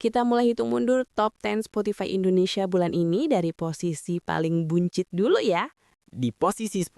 kita mulai hitung mundur top 10 Spotify Indonesia bulan ini dari posisi paling buncit dulu ya. Di posisi 10,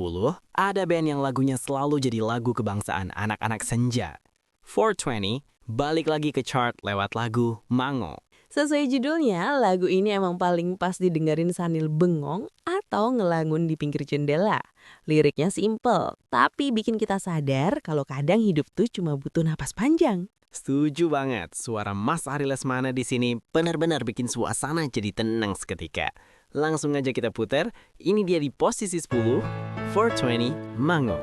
ada band yang lagunya selalu jadi lagu kebangsaan anak-anak senja. 420 balik lagi ke chart lewat lagu Mango. Sesuai judulnya, lagu ini emang paling pas didengerin sambil bengong atau ngelangun di pinggir jendela. Liriknya simple, tapi bikin kita sadar kalau kadang hidup tuh cuma butuh napas panjang. Setuju banget, suara Mas Ari Lesmana di sini benar-benar bikin suasana jadi tenang seketika. Langsung aja kita putar, ini dia di posisi 10, 420 Mango.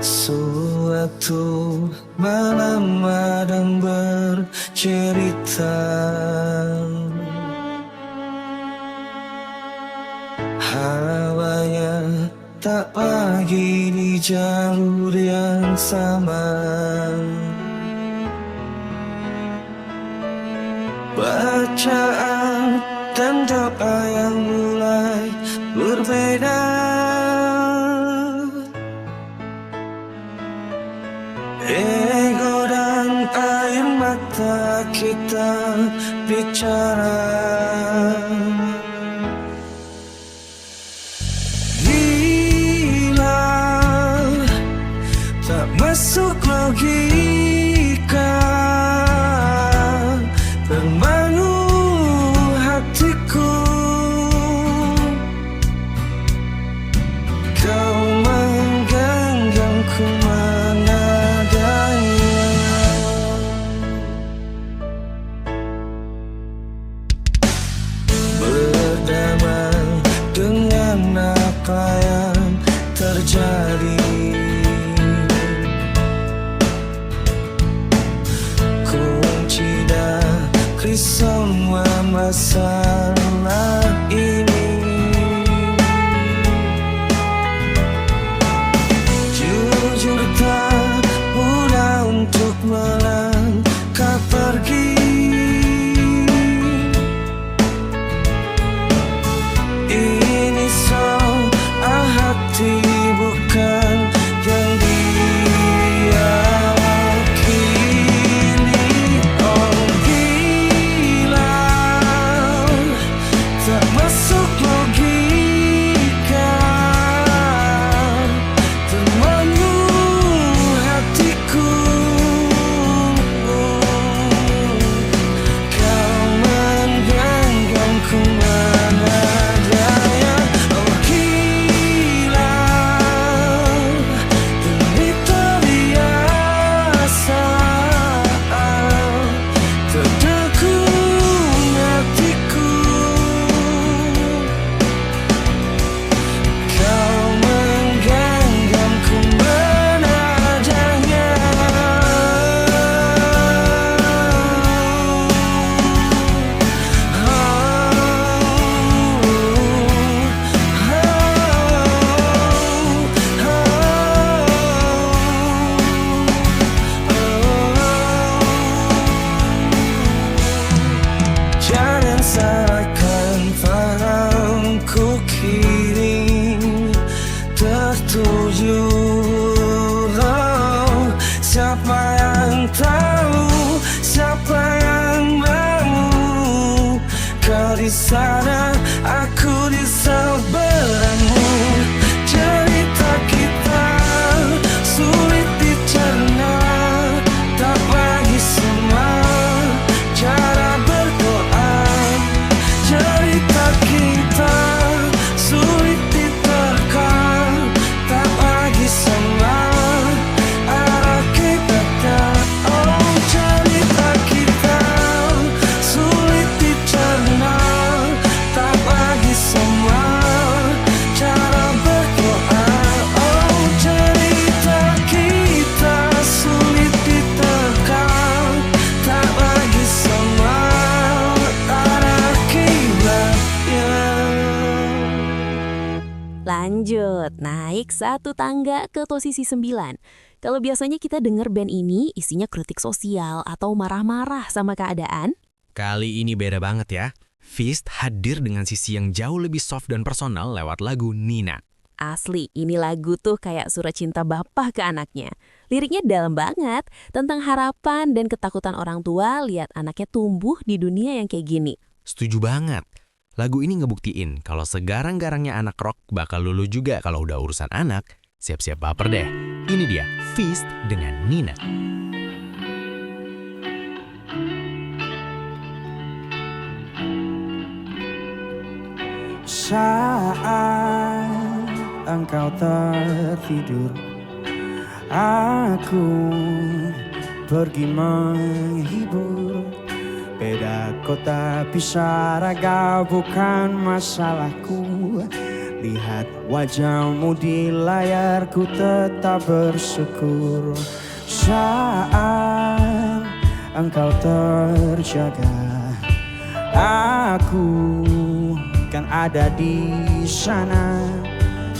Suatu malam madang bercerita, hawanya tak pagi di jalur yang sama. Bacaan dan doa yang mulai berbeda. Ego dan air mata kita bicara. Masuk logika, termangu hatiku. Kau menggenggamku menadanya. Berdamai dengan apa yang terjadi. Semua masalah ini jujur tak mudah untuk melangkah pergi. Ini soal hati bukan yang sana, aku di seberangmu. Cerita kita sulit dicerna, tak lagi sama cara berdoa. Cerita kita sulit diterka, tak lagi sama arah kita. Oh, cerita kita sulit dicerna, Lanjut, naik satu tangga ke posisi 9. Kalau biasanya kita denger band ini isinya kritik sosial atau marah-marah sama keadaan, kali ini beda banget ya. Feast hadir dengan sisi yang jauh lebih soft dan personal lewat lagu Nina. Asli, ini lagu tuh kayak surat cinta bapak ke anaknya. Liriknya dalam banget tentang harapan dan ketakutan orang tua lihat anaknya tumbuh di dunia yang kayak gini. Setuju banget. Lagu ini ngebuktiin kalau segarang-garangnya anak rock bakal lulu juga kalau udah urusan anak. Siap-siap baper deh. Ini dia, Feast dengan Nina. Saat engkau tertidur, aku pergi menghibur. Beda kota pisah raga bukan masalahku. Lihat wajahmu di layar, ku tetap bersyukur. Saat engkau terjaga, aku kan ada di sana.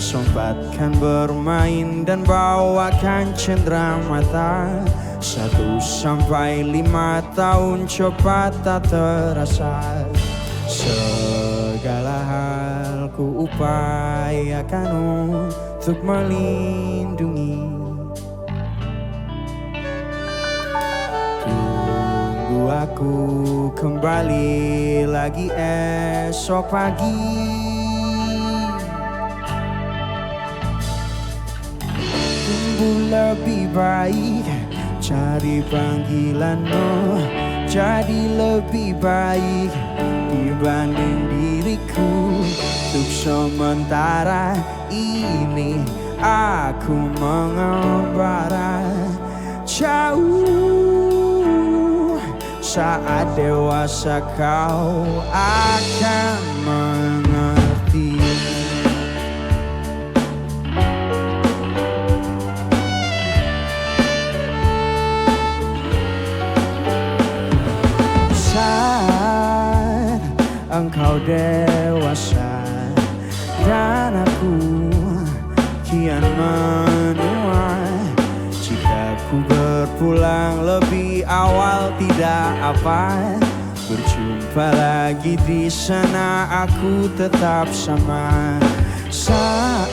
Sempatkan bermain dan bawakan cenderamata. 1-5 tahun cepat tak terasa. Segala hal ku upayakan untuk melindungi. Tunggu aku kembali lagi esok pagi. Tumbuh lebih baik, cari panggilanmu. Jadi lebih baik dibanding diriku. Untuk sementara ini aku mengembara jauh. Saat dewasa kau akan mengerti. Saat engkau dewasa dan aku kian menua. Jika ku berpulang lebih awal tidak apa. Berjumpa lagi di sana, aku tetap sama. Saat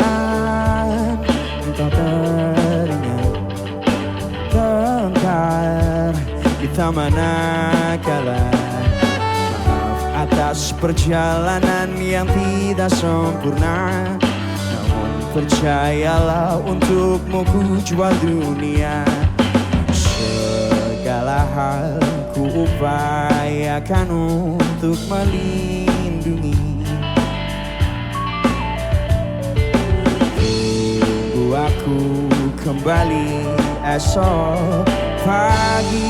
engkau teringat tengkar di taman nakala. Maaf atas perjalanan yang tidak sempurna. Namun percayalah, untukmu ku jual dunia. Segala hal ku upayakan untuk melindungi. Tunggu aku kembali esok pagi.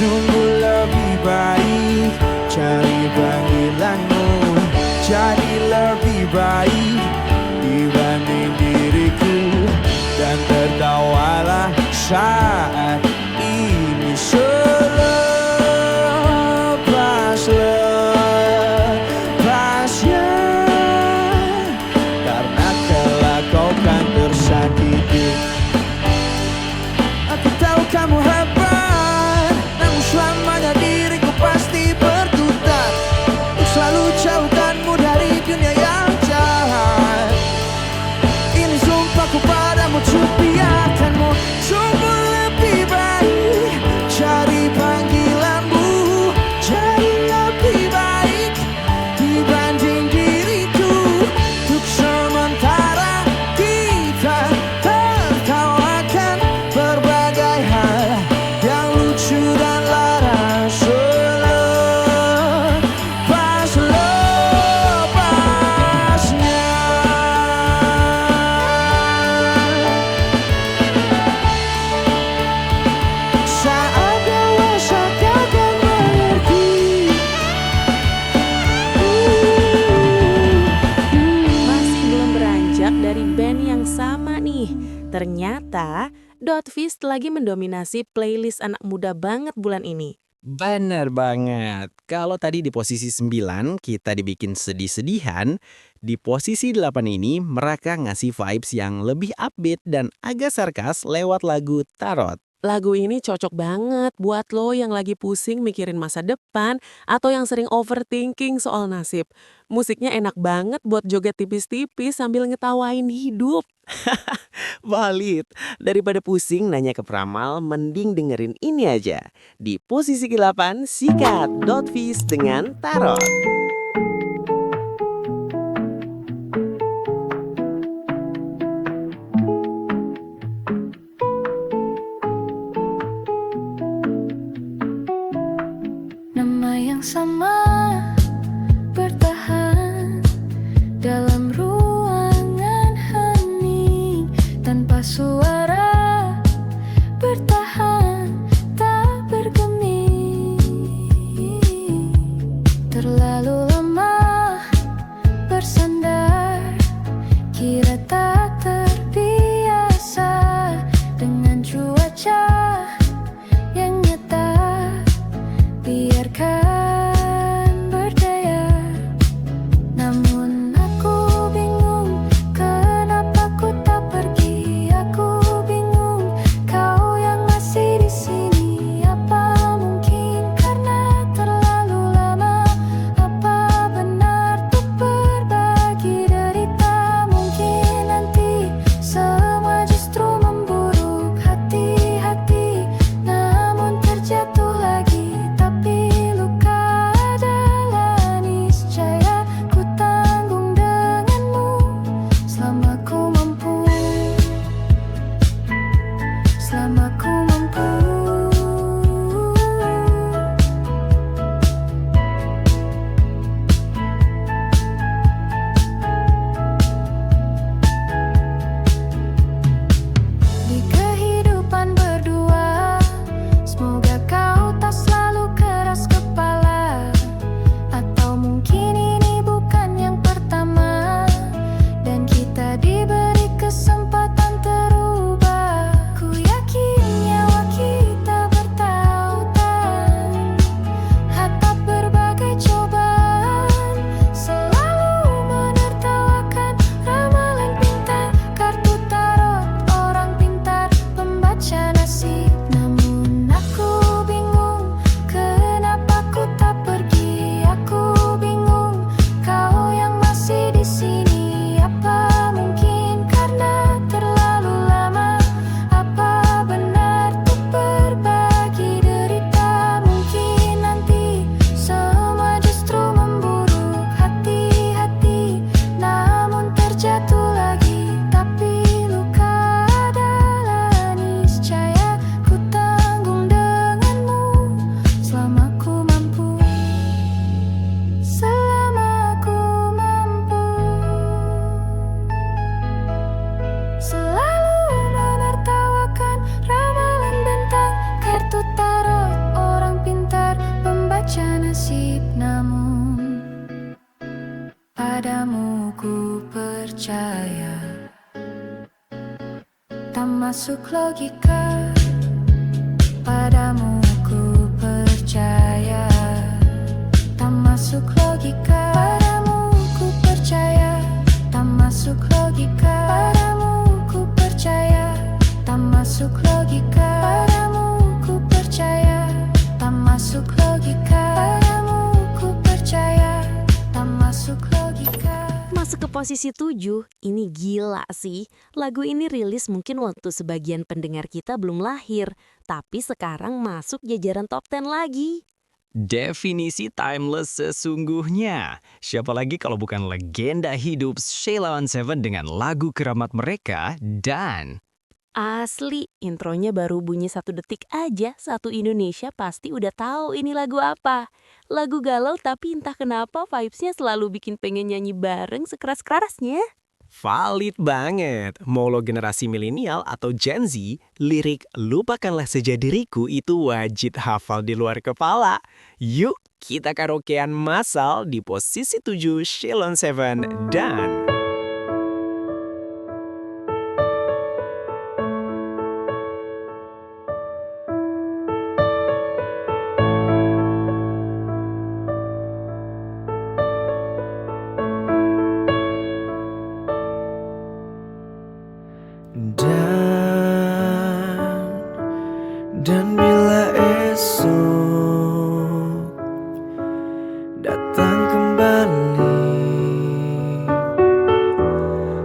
Tunggu lebih baik, cari panggilanmu. Jadi lebih baik dibanding diriku. Dan tertawalah saat ini selepas-lepasnya. Karena telah kau kan tersakiti. Aku tahu kamu hebat, namun selamanya diriku pasti berkutat. Untuk selalu jauhkanmu dari dunia yang jahat. Ini sumpahku padamu, untuk biarkanmu tumbuh lebih baik. Cari panggilanmu, jadi lebih baik dibanding diriku. Untuk sementara kita tertawakan berbagai hal yang lucu dan lara. Selepas-lepasnya. Saat dewasa kau akan mengerti. Masih belum beranjak dari band yang sama nih. Ternyata Dotfist lagi mendominasi playlist anak muda banget bulan ini. Bener banget. Kalau tadi di posisi 9 kita dibikin sedih-sedihan, di posisi 8 ini mereka ngasih vibes yang lebih upbeat dan agak sarkas lewat lagu Tarot. Lagu ini cocok banget buat lo yang lagi pusing mikirin masa depan atau yang sering overthinking soal nasib. Musiknya enak banget buat joget tipis-tipis sambil ngetawain hidup. Valid. Daripada pusing nanya ke peramal, mending dengerin ini aja. Di posisi ke-8, sikat Dotfish dengan Tarot. Nama yang sama bertahan dalam ruangan hening tanpa suara, bertahan tak bergeming. Terlalu lama bersandar, kira tak terbiasa dengan cuaca yang nyata. Biarkan berdaya, namun aku bingung kenapa ku tak pergi. Aku bingung kau yang masih di sini. Apa mungkin karena terlalu lama? Apa benar untuk berbagi derita? Mungkin nanti semua justru memburuk. Hati-hati, namun terjatuh lagi. Tapi luka adalah niscaya, ku tanggung denganmu selama ku mampu. Selama ku mampu. Di kehidupan berdua, semoga kau tak selalu keras kepala. Atau mungkin ini bukan yang pertama, dan kita diberi kesempatan terubah. Ku yakin nyawa kita bertautan, hatap berbagai cobaan, selalu menertawakan ramalan bintang, kartu tarot orang pintar, pembaca nasib. Namun aku bingung kenapa ku tak pergi. Aku bingung kau yang masih di sini. Apa mungkin karena terlalu lama? Apa benar untuk berbagi derita? Mungkin nanti semua justru memburuk. Hati-hati, namun terjatuh lagi. Tapi luka adalah niscaya, ku tanggung denganmu selama ku mampu. Selama ku mampu. Selalu menertawakan ramalan bintang, kartu tarot orang pintar, pembaca nasib. Namun padamu ku percaya, tak masuk logika. Padamu ku percaya, tak masuk logika. Padamu ku percaya, tak masuk logika. Padamu ku percaya, tak masuk logika. Padamu ku percaya, tak masuk logika. Padamu ku percaya, tak masuk logika. Masuk ke posisi 7, ini gila sih. Lagu ini rilis mungkin waktu sebagian pendengar kita belum lahir, tapi sekarang masuk jajaran top 10 lagi. Definisi timeless sesungguhnya. Siapa lagi kalau bukan legenda hidup Sheila on 7 dengan lagu keramat mereka dan Asli, intronya baru bunyi 1 detik aja, satu Indonesia pasti udah tahu ini lagu apa. Lagu galau tapi entah kenapa vibes-nya selalu bikin pengen nyanyi bareng sekeras-kerasnya. valid banget. Mau lo generasi milenial atau Gen Z, lirik "Lupakanlah saja diriku" itu wajib hafal di luar kepala. Yuk, kita karaokean massal di posisi 7 Sheila on 7 dan Dan bila esok datang kembali,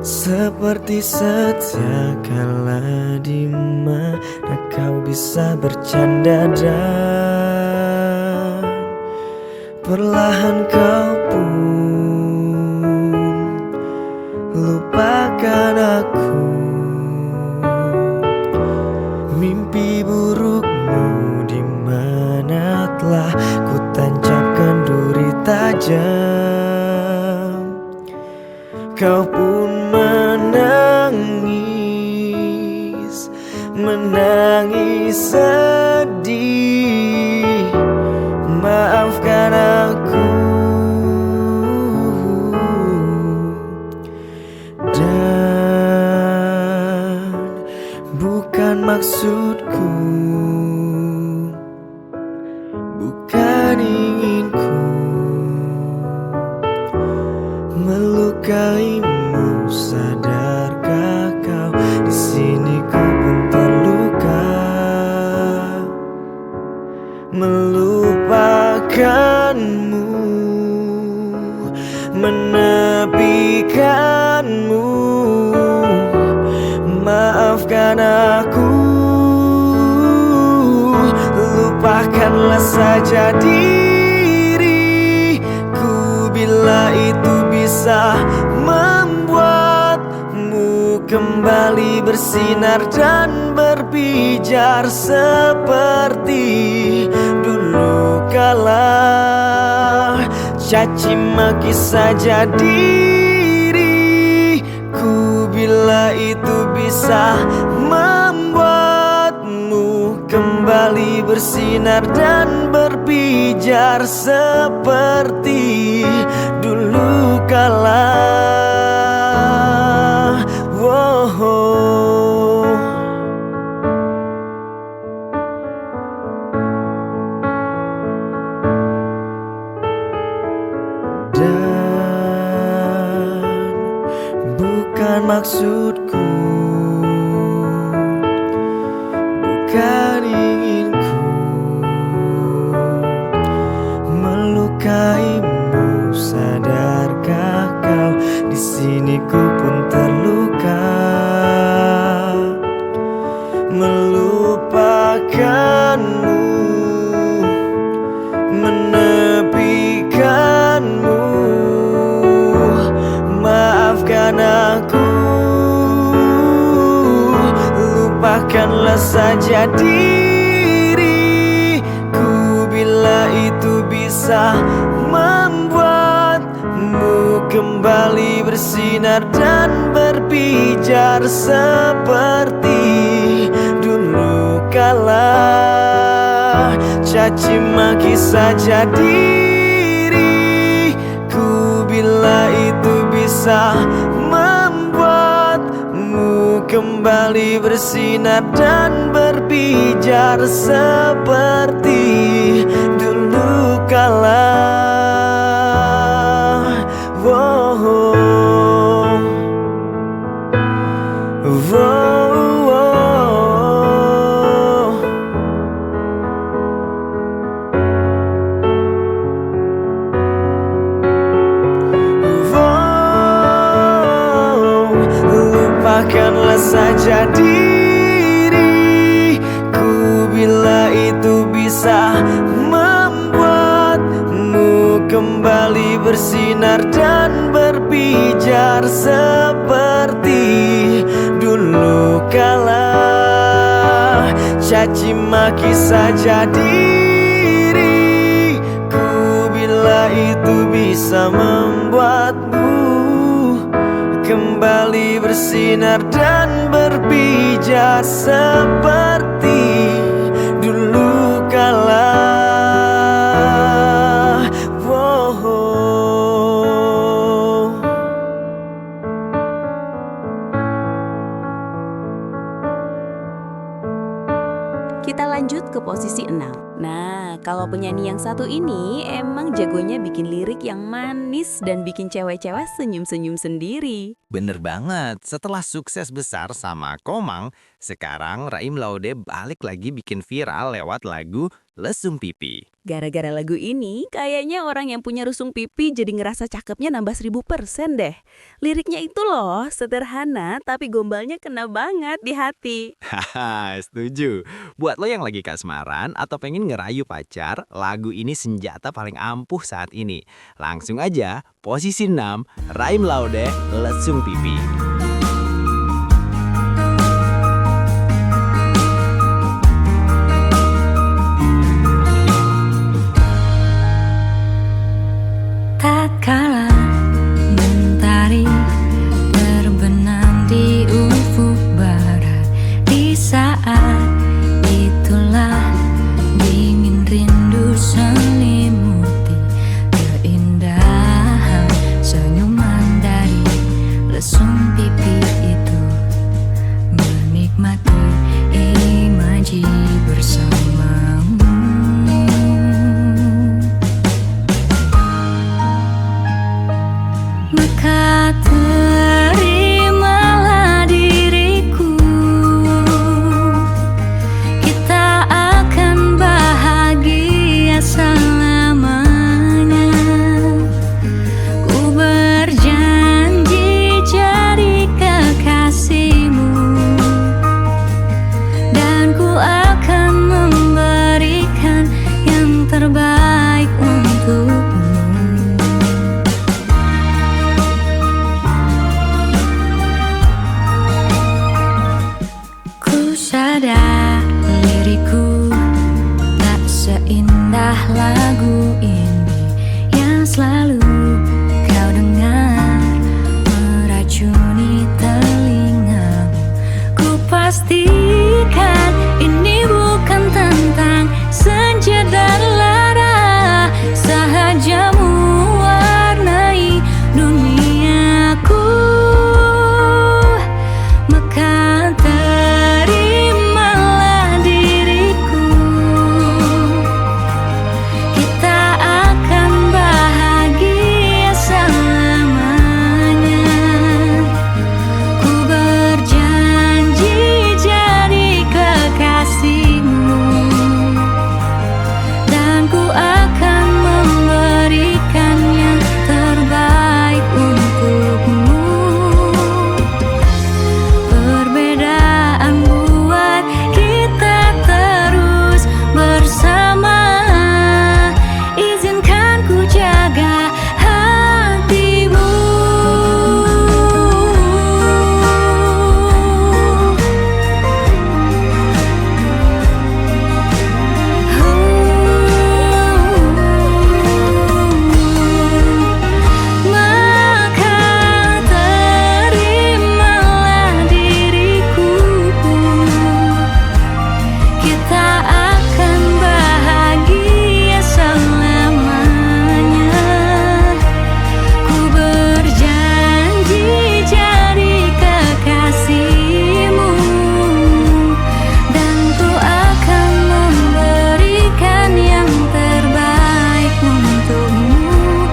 seperti setia kala di mana kau bisa bercanda dan perlahan kau pun lupakan aku. Mimpi burukmu di mana telah ku tancapkan duri tajam, kau pun menangis, menangis sedih. Maafkan aku, dan bukan maksudku, bukan inginku melukaimu. Sadarkah kau di sini ku pun terluka, melupakanmu, menepikanmu. Maafkan aku, lupakanlah saja diriku bila itu bisa membuatmu kembali bersinar dan berpijar seperti dulu kala. Caci maki saja diriku bila itu bisa membuatmu kembali bersinar dan berpijar seperti dulu kala. Wow. Dan bukan maksudku, bukan inginku melukaimu. Sadarkah kau di sini ku pun terluka, melupakanmu, menepikanmu. Maafkan aku, lupakanlah saja diriku bila itu bisa membuatmu kembali bersinar dan berpijar seperti dulu kala. Caci maki saja diriku bila itu bisa membuatmu kembali bersinar dan berpijar seperti dulu kala. Wow. Wow. Lupakanlah saja diriku bila itu bisa membuatmu kembali bersinar dan berpijar seperti dulu kala. Caci maki saja diriku bila itu bisa membuatmu kembali bersinar dan berpijar seperti dulu kala. Wow. Kita lanjut ke posisi 6. Nah, kalau penyanyi yang satu ini emang jagonya bikin lirik yang manis dan bikin cewek-cewek senyum-senyum sendiri. Bener banget, setelah sukses besar sama Komang, sekarang Raim Laude balik lagi bikin viral lewat lagu Lesung Pipi. Gara-gara lagu ini, kayaknya orang yang punya rusung pipi jadi ngerasa cakepnya nambah 1000% deh. Liriknya itu loh, sederhana tapi gombalnya kena banget di hati. Haha, setuju. Buat lo yang lagi kasmaran atau pengen ngerayu pacar, lagu ini senjata paling ampuh saat ini. Langsung aja, posisi 6, Raim Laude, Lesung Pipi. Tatkala mentari terbenam di ufuk barat, di saat itulah dingin rindu selimuti keindahan senyuman dari lesung pipi itu, menikmati imaji bersamamu. Maka terimalah diriku, kita akan bahagia selamanya. Ku berjanji jadi kekasihmu, dan ku akan memberikan yang terbaik untukmu. Sadar liriku tak seindah lagu ini yang selalu kau dengar meracuni telingamu. Ku pastikan ini bukan tentang senja dan lara, sahaja mewarnai duniaku. Maka terimalah diriku, kita akan bahagia selamanya. Ku berjanji jadi kekasihmu, dan ku akan memberikan yang terbaik untukmu. Perbedaan buat kita terus bersama, izinkan ku jaga hatimu. Maka terimalah diriku, kita akan bahagia selamanya. Ku berjanji jadi kekasihmu, dan ku akan memberikan yang terbaik untukmu.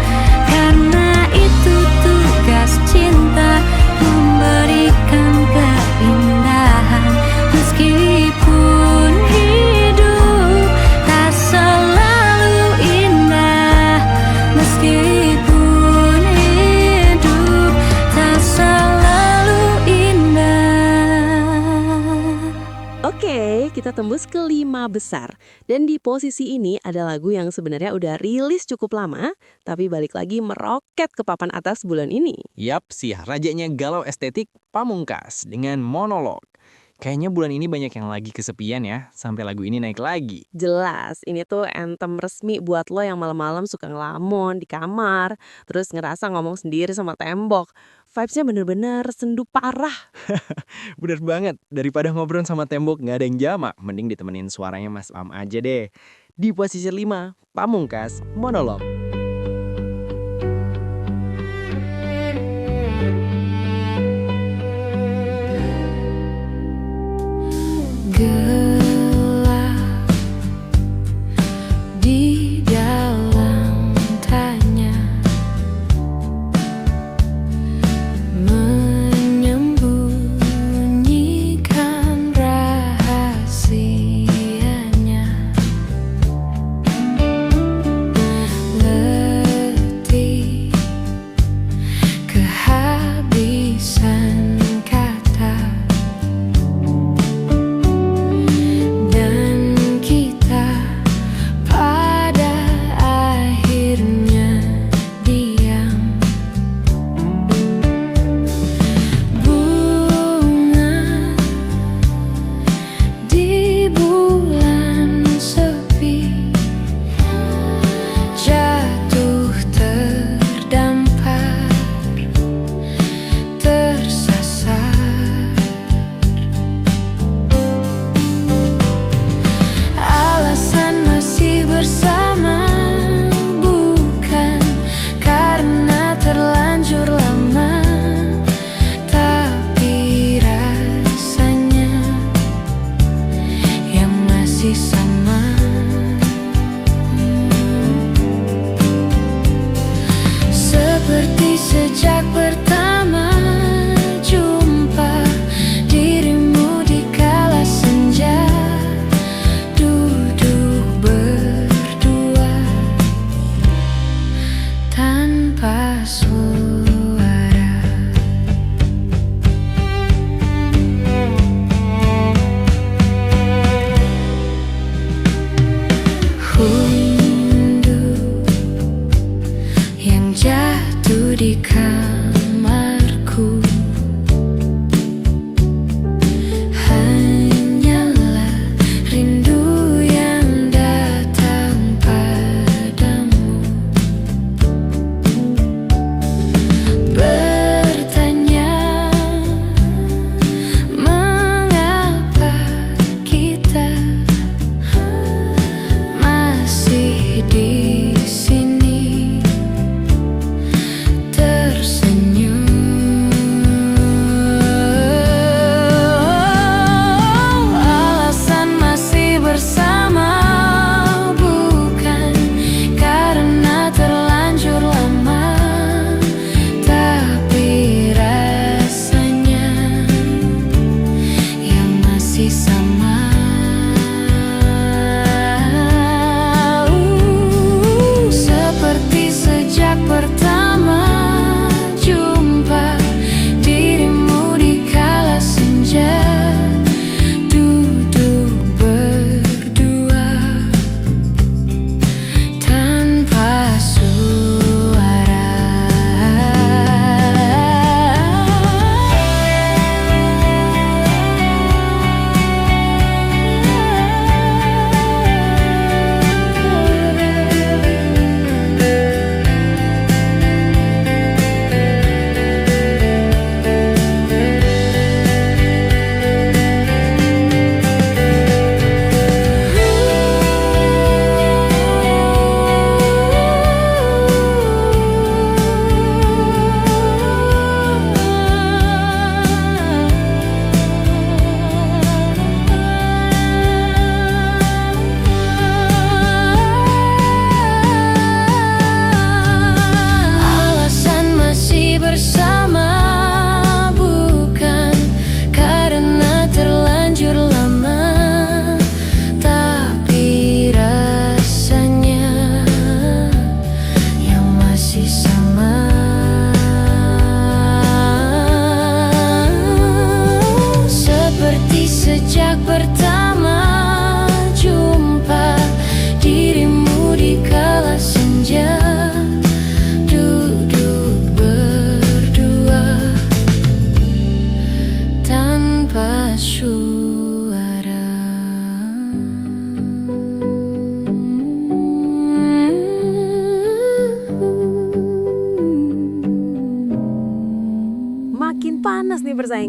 Karena itu tugas cinta, memberikan keindahan. Meskipun hidup tak selalu indah, meskipun hidup tak selalu indah. Oke, kita tembus ke 5 besar. Dan di posisi ini ada lagu yang sebenarnya udah rilis cukup lama, tapi balik lagi meroket ke papan atas bulan ini. Yap, si rajanya galau estetik Pamungkas dengan Monolog. Kayaknya bulan ini banyak yang lagi kesepian ya, sampai lagu ini naik lagi. Jelas, ini tuh anthem resmi buat lo yang malam-malam suka ngelamun di kamar, terus ngerasa ngomong sendiri sama tembok. Vibes-nya bener-bener sendu parah. Bener banget, daripada ngobrol sama tembok nggak ada yang jamak, mending ditemenin suaranya Mas Am aja deh. Di posisi 5, Pamungkas, Monolog. Gelap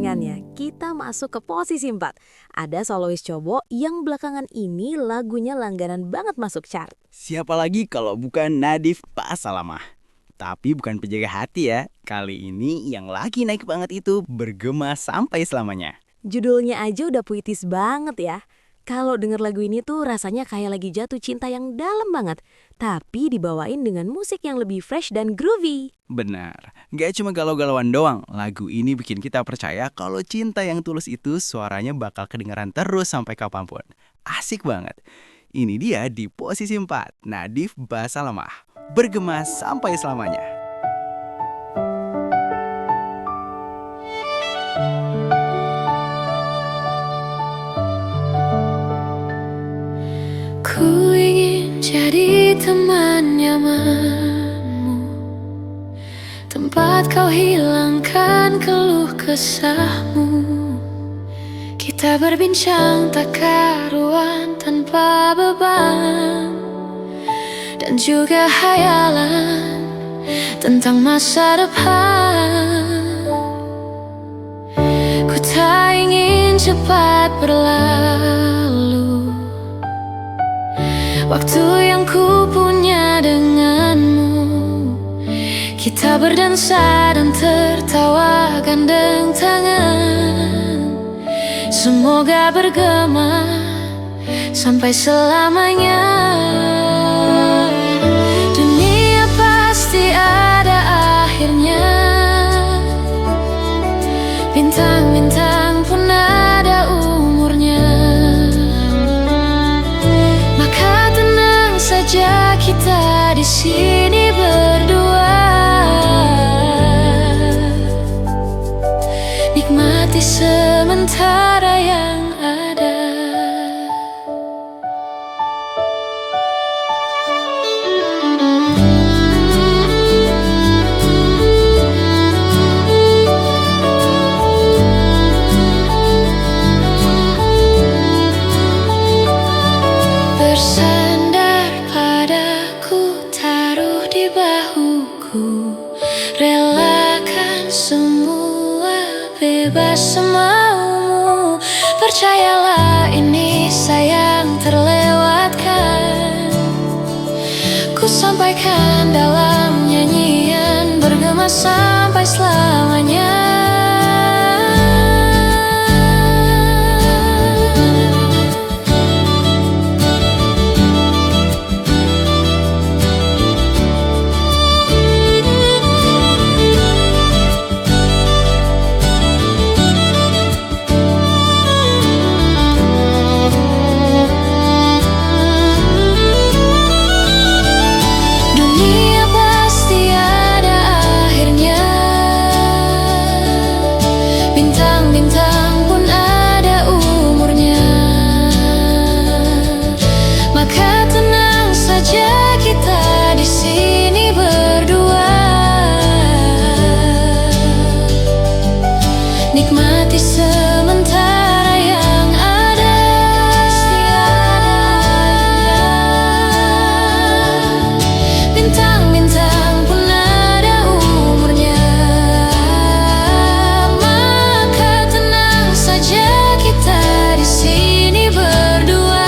saingannya. Kita masuk ke posisi 4. Ada solois cowok yang belakangan ini lagunya langganan banget masuk chart. Siapa lagi kalau bukan Nadif Pasalamah. Tapi bukan penjaga hati ya. Kali ini yang lagi naik banget itu bergema sampai selamanya. Judulnya aja udah puitis banget ya. Kalau denger lagu ini tuh rasanya kayak lagi jatuh cinta yang dalam banget. Tapi dibawain dengan musik yang lebih fresh dan groovy. Benar, gak cuma galau-galauan doang. Lagu ini bikin kita percaya kalau cinta yang tulus itu suaranya bakal kedengaran terus sampai kapanpun. Asik banget. Ini dia di posisi 4, Nadif Basalamah. Bergema sampai selamanya. Ku ingin jadi teman nyamanmu, tempat kau hilangkan keluh kesahmu. Kita berbincang tak karuan tanpa beban, dan juga hayalan tentang masa depan. Ku tak ingin cepat berlalu waktu yang ku punya denganmu. Kita berdansa dan tertawa gandeng tangan. Semoga bergema sampai selamanya. Dunia pasti ada akhirnya. Bintang-bintang pun ada umurnya. Maka tenang saja kita di sini berdua. Nikmati sementara yang ada. Bersandar padaku, taruh di bahuku, relakan semua, bebas semaumu. Percayalah ini sayang terlewatkan. Ku sampaikan dalam nyanyian, bergema sampai selamanya. Nikmati sementara yang ada. Bintang-bintang pun ada umurnya. Maka tenang saja kita di sini berdua.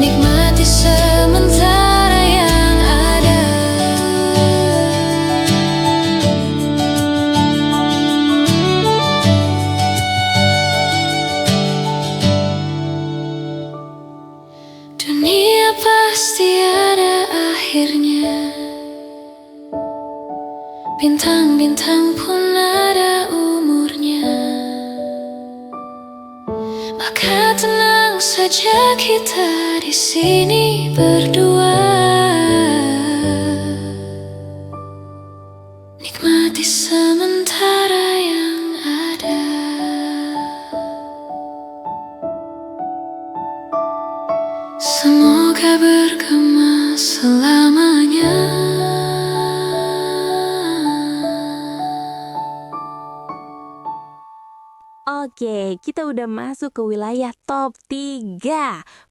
Nikmati sementara yang ada. Dunia pasti ada akhirnya. Bintang-bintang pun ada umurnya. Maka tenang saja kita di sini berdua. Nikmati sementara yang ada. Semoga bergema selamanya. Oke, kita udah masuk ke wilayah top 3.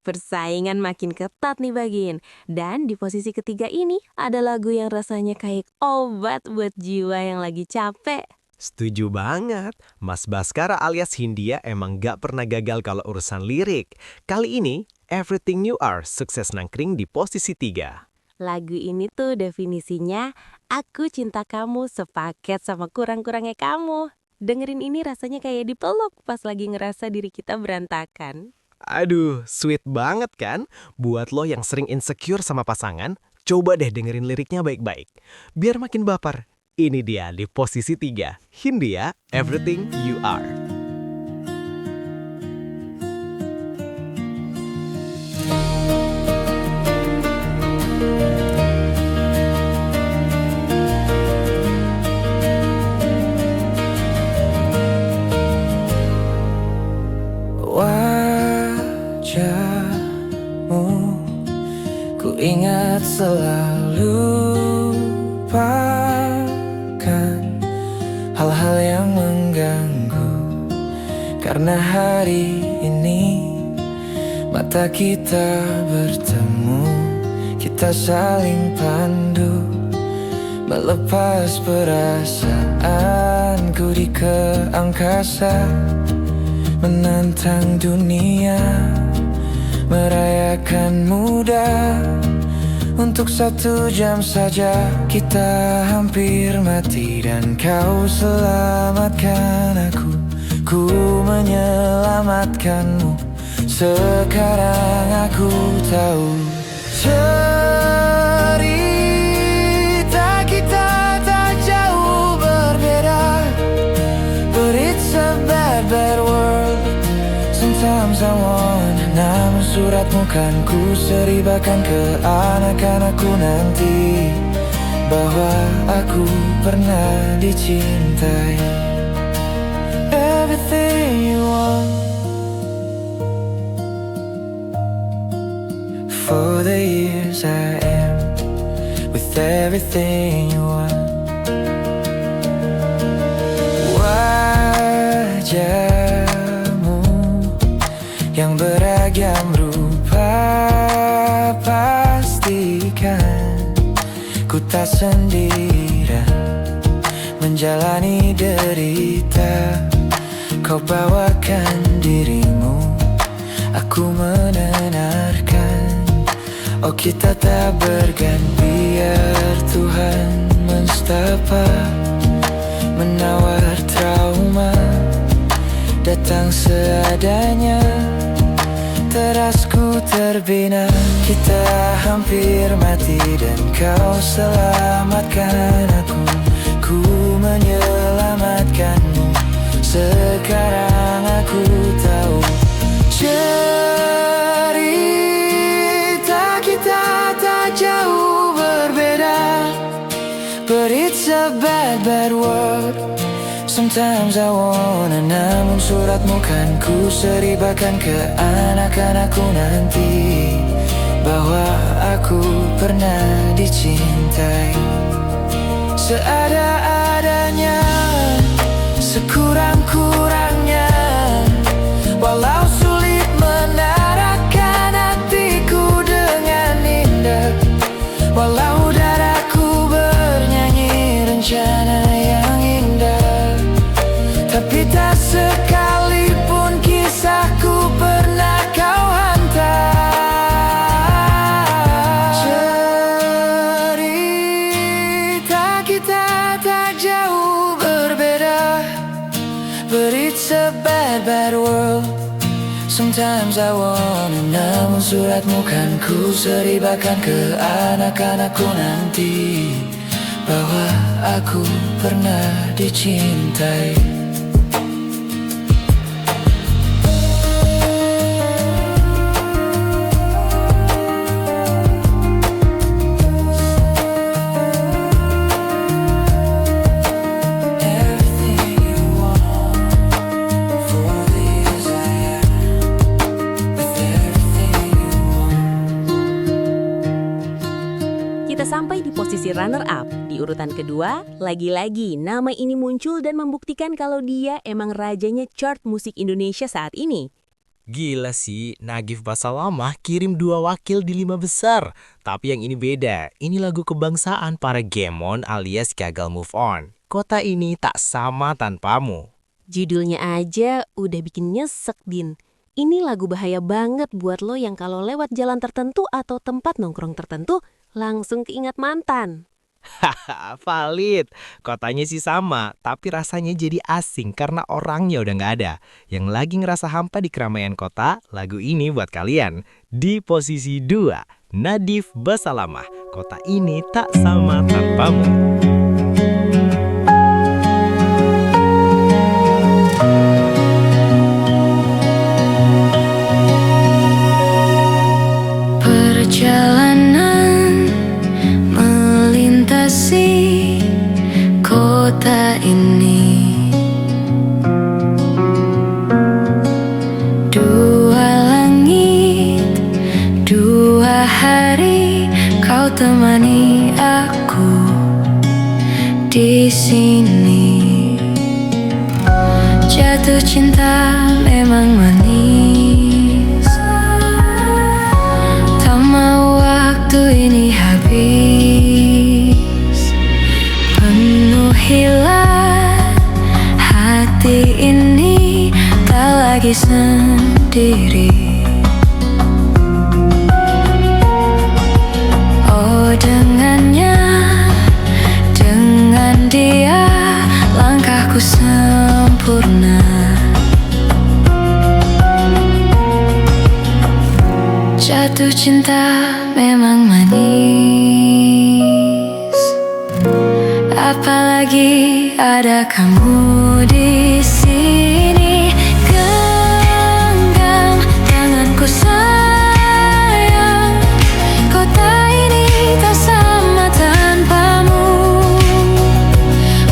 Persaingan makin ketat nih Bagin. Dan di posisi ketiga ini ada lagu yang rasanya kayak obat buat jiwa yang lagi capek. Setuju banget. Mas Baskara alias Hindia emang gak pernah gagal kalau urusan lirik. Kali ini, Everything You Are sukses nangkring di posisi 3. Lagu ini tuh definisinya, aku cinta kamu sepaket sama kurang-kurangnya kamu. Dengerin ini rasanya kayak dipeluk pas lagi ngerasa diri kita berantakan. Aduh, sweet banget kan? Buat lo yang sering insecure sama pasangan, coba deh dengerin liriknya baik-baik. Biar makin baper. Ini dia di posisi 3, Hindia, Everything You Are. Wajahmu ku ingat selalu, lupakan hal-hal yang mengganggu. Karena hari ini mata kita bertemu, kita saling pandu, melepas perasaanku di keangkasa, menantang dunia, merayakan muda. Untuk 1 jam saja kita hampir mati, dan kau selamatkan aku, ku menyelamatkanmu. Sekarang aku tahu cerita kita tak jauh berbeda, but it's a bad, bad world. Sometimes I want, namun suratmu kan ku seribakan ke anak-anakku nanti, bahwa aku pernah dicintai. Everything you want, for the years I am, with everything you want. Wajahmu yang beragam rupa, pastikan ku tak sendirian menjalani derita. Kau bawakan dirimu, aku menenarkan. Oh, kita tak berganti, biar Tuhan menstapa, menawar trauma, datang seadanya. Terasku terbina, kita hampir mati, dan kau selamatkan aku, ku menyelamatkanmu. Sekarang aku tahu cerita kita tak jauh berbeda, but it's a bad, bad world. Sometimes I wanna, namun suratmu kan ku seribakan ke anak-anakku nanti, bahwa aku pernah dicintai. Seada-adanya, sekurang-kurangnya, walau sulit menarikkan hatiku dengan indah, walau dadaku bernyanyi rencana yang indah, tapi tak sekalipun kisahku pernah kau hantar. Cerita kita tak jauh berbeda, but it's a bad, bad world. Sometimes I wanna, namun suratmu kan ku seribakan ke anak-anakku nanti, bahwa aku pernah dicintai. Kita sampai di posisi runner-up. Di urutan kedua, lagi-lagi nama ini muncul dan membuktikan kalau dia emang rajanya chart musik Indonesia saat ini. Gila sih, Nagif Basalamah kirim 2 wakil di 5 besar. Tapi yang ini beda, ini lagu kebangsaan para Gemon alias gagal move on. Kota ini tak sama tanpamu. Judulnya aja udah bikin nyesek, Din. Ini lagu bahaya banget buat lo yang kalau lewat jalan tertentu atau tempat nongkrong tertentu langsung keingat mantan. Haha, valid. Kotanya sih sama, tapi rasanya jadi asing karena orangnya udah nggak ada. Yang lagi ngerasa hampa di keramaian kota, lagu ini buat kalian. Di posisi 2, Nadif Basalamah, Kota Ini Tak Sama Tanpamu. Perjalanan melintasi kota ini, 2 langit, 2 hari kau temani aku di sini. Jatuh cinta memang manis, tak mau waktu ini habis. Penuhilah hati ini, tak lagi sendiri. Oh dengannya, dengan dia langkahku sempurna. Jatuh cinta memang manis, apalagi ada kamu di sini. Genggam tanganku sayang, kota ini tak sama tanpamu.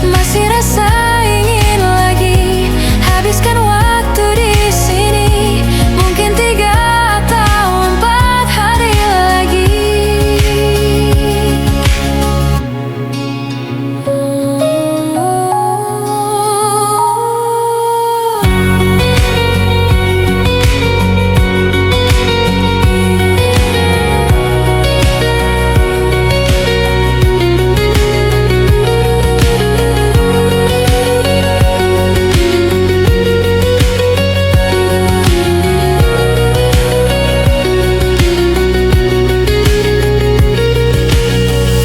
Masih rasa ingin lagi habiskan waktu di sini. Mungkin 3 atau 4 hari lagi.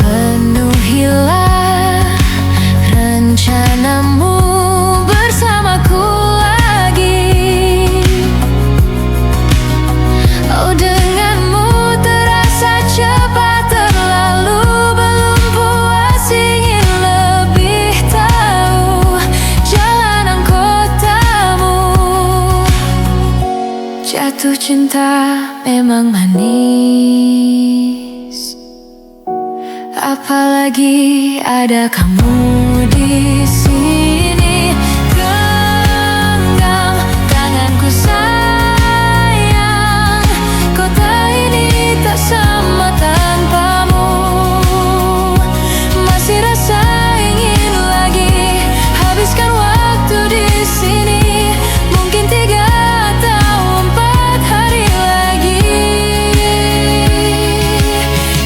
Penuhilah rencanamu bersamaku lagi. Oh denganmu terasa cepat terlalu, belum puas ingin lebih tahu jalanan kotamu. Jatuh cinta memang manis, apalagi ada kamu di sini. Genggam tanganku sayang, kota ini tak sama tanpamu. Masih rasa ingin lagi habiskan waktu di sini. Mungkin 3 atau 4 hari lagi.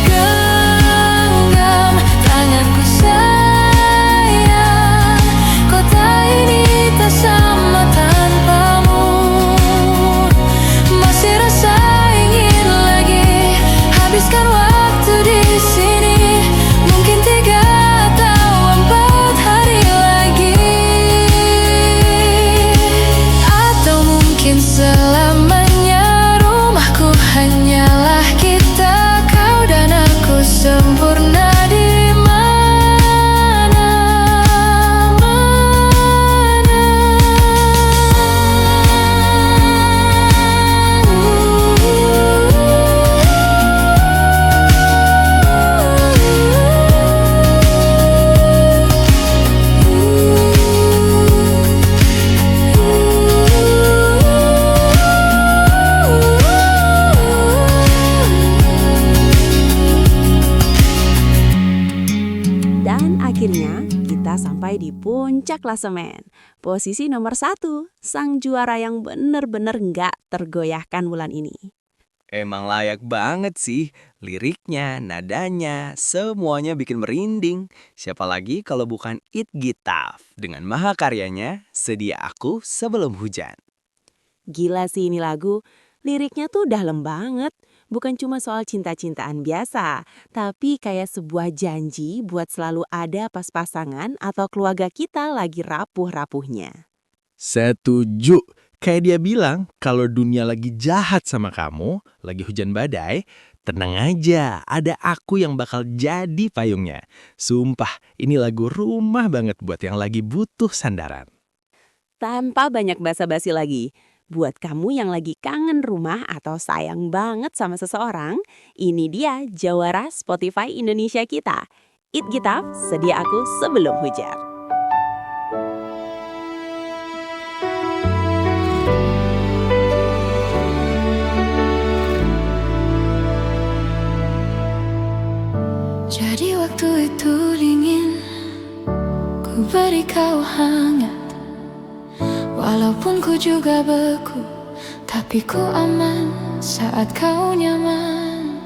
Genggam tanganku sayang, puncak klasemen. Posisi nomor 1, sang juara yang bener-bener nggak tergoyahkan bulan ini. Emang layak banget sih. Liriknya, nadanya, semuanya bikin merinding. Siapa lagi kalau bukan It Gitaf dengan mahakaryanya Sedia Aku Sebelum Hujan. Gila sih ini lagu. Liriknya tuh dalam banget. Bukan cuma soal cinta-cintaan biasa, tapi kayak sebuah janji buat selalu ada pas pasangan atau keluarga kita lagi rapuh-rapuhnya. Setuju. Kayak dia bilang, kalau dunia lagi jahat sama kamu, lagi hujan badai, tenang aja, ada aku yang bakal jadi payungnya. Sumpah, ini lagu rumah banget buat yang lagi butuh sandaran. Tanpa banyak basa-basi lagi, buat kamu yang lagi kangen rumah atau sayang banget sama seseorang, ini dia jawara Spotify Indonesia kita. It Gitaf, Sedia Aku Sebelum Hujan. Jadi waktu itu dingin, ku beri kau hangat. Walaupun ku juga beku, tapi ku aman saat kau nyaman.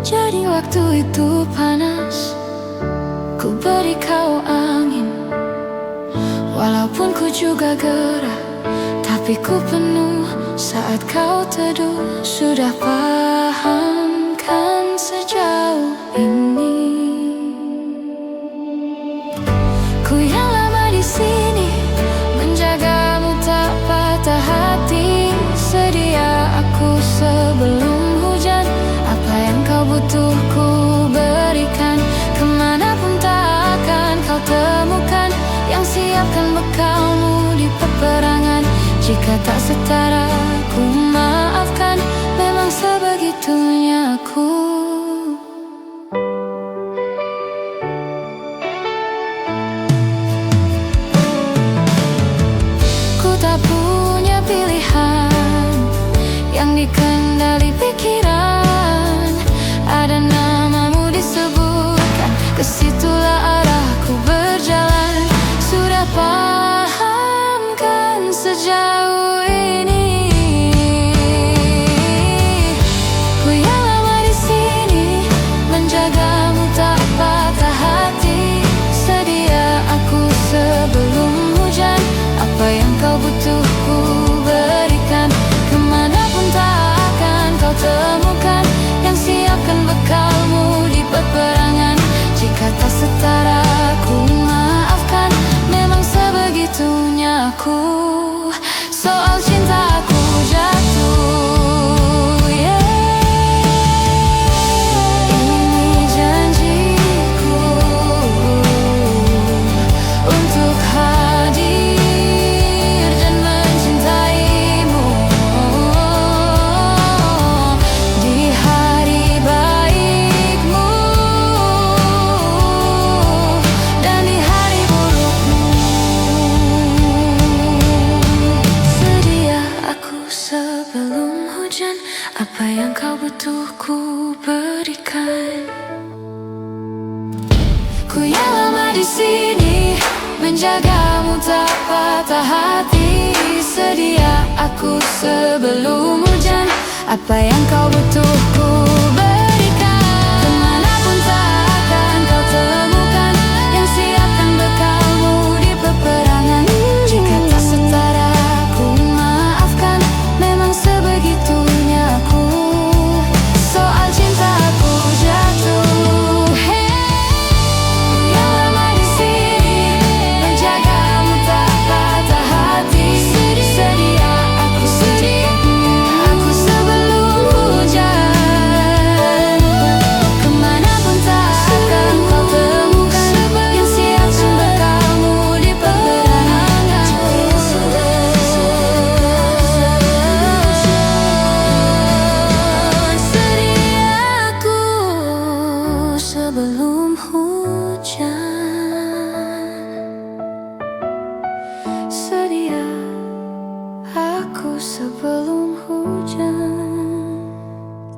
Jadi waktu itu panas, ku beri kau angin. Walaupun ku juga gerah, tapi ku penuh saat kau teduh. Sudah paham kan sejauh ini? Ku yang lama di sini, menjagamu tak patah hati. Sedia aku sebelum hujan, apa yang kau butuh ku berikan. Kemanapun tak akan kau temukan yang siapkan bekalmu di peperangan. Jika tak setara ku maafkan, memang sebegitunya aku. Ku tak punya pilihan yang dikendali pikiran. Ada namamu disebutkan, kesitulah arahku berjalan. Sudah paham kan sejauh ini? Ku yang lama di sini, menjagamu tak patah hati. Sedia aku sebelum hujan, apa yang kau butuh ku berikan. Kemanapun tak akan kau temukan yang siapkan bekalmu di peperangan. Jika tak setara ku maafkan, memang sebegitunya aku. Soal cinta aku jatuh, ini janjiku untuk hadir dan mencintaimu di hari baikmu dan di hari burukmu. Sedia aku sebelum hujan, apa yang kau butuh ku berikan. Ku yang lama di sini, menjagamu tak patah hati. Sedia aku sebelum hujan, apa yang kau butuh ku berikan. Kemanapun tak akan kau temukan yang siapkan bekalmu di peperangan. Jika tak setara ku maafkan, memang sebegitunya aku. Soal cinta aku jatuh, yang lama di sini, menjagamu tak patah hati. Sedia aku sebelum hujan. Kemanapun tak akan kau temukan yang siapkan bekalmu di peperangan. Sedia aku sebelum hujan. Sedia aku sebelum hujan.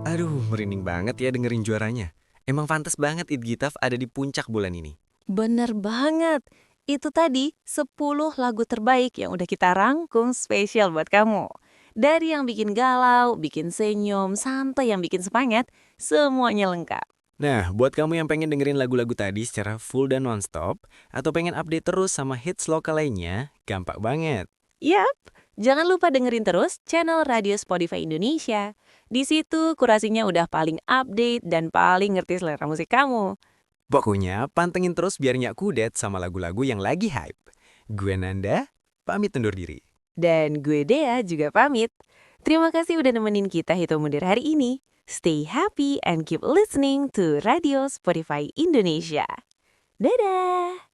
Aduh, merinding banget ya dengerin juaranya. Emang pantas banget It Gitaf ada di puncak bulan ini. Bener banget. Itu tadi 10 lagu terbaik yang udah kita rangkum spesial buat kamu. Dari yang bikin galau, bikin senyum, sampai yang bikin semangat, semuanya lengkap. Nah, buat kamu yang pengen dengerin lagu-lagu tadi secara full dan nonstop, atau pengen update terus sama hits lokal lainnya, gampang banget. Yap, jangan lupa dengerin terus channel Radio Spotify Indonesia. Di situ kurasinya udah paling update dan paling ngerti selera musik kamu. Pokoknya pantengin terus biar nggak kudet sama lagu-lagu yang lagi hype. Gue Nanda, pamit undur diri. Dan gue Dea juga pamit. Terima kasih udah nemenin kita hitung mundur hari ini. Stay happy and keep listening to Radio Spotify Indonesia. Dadah!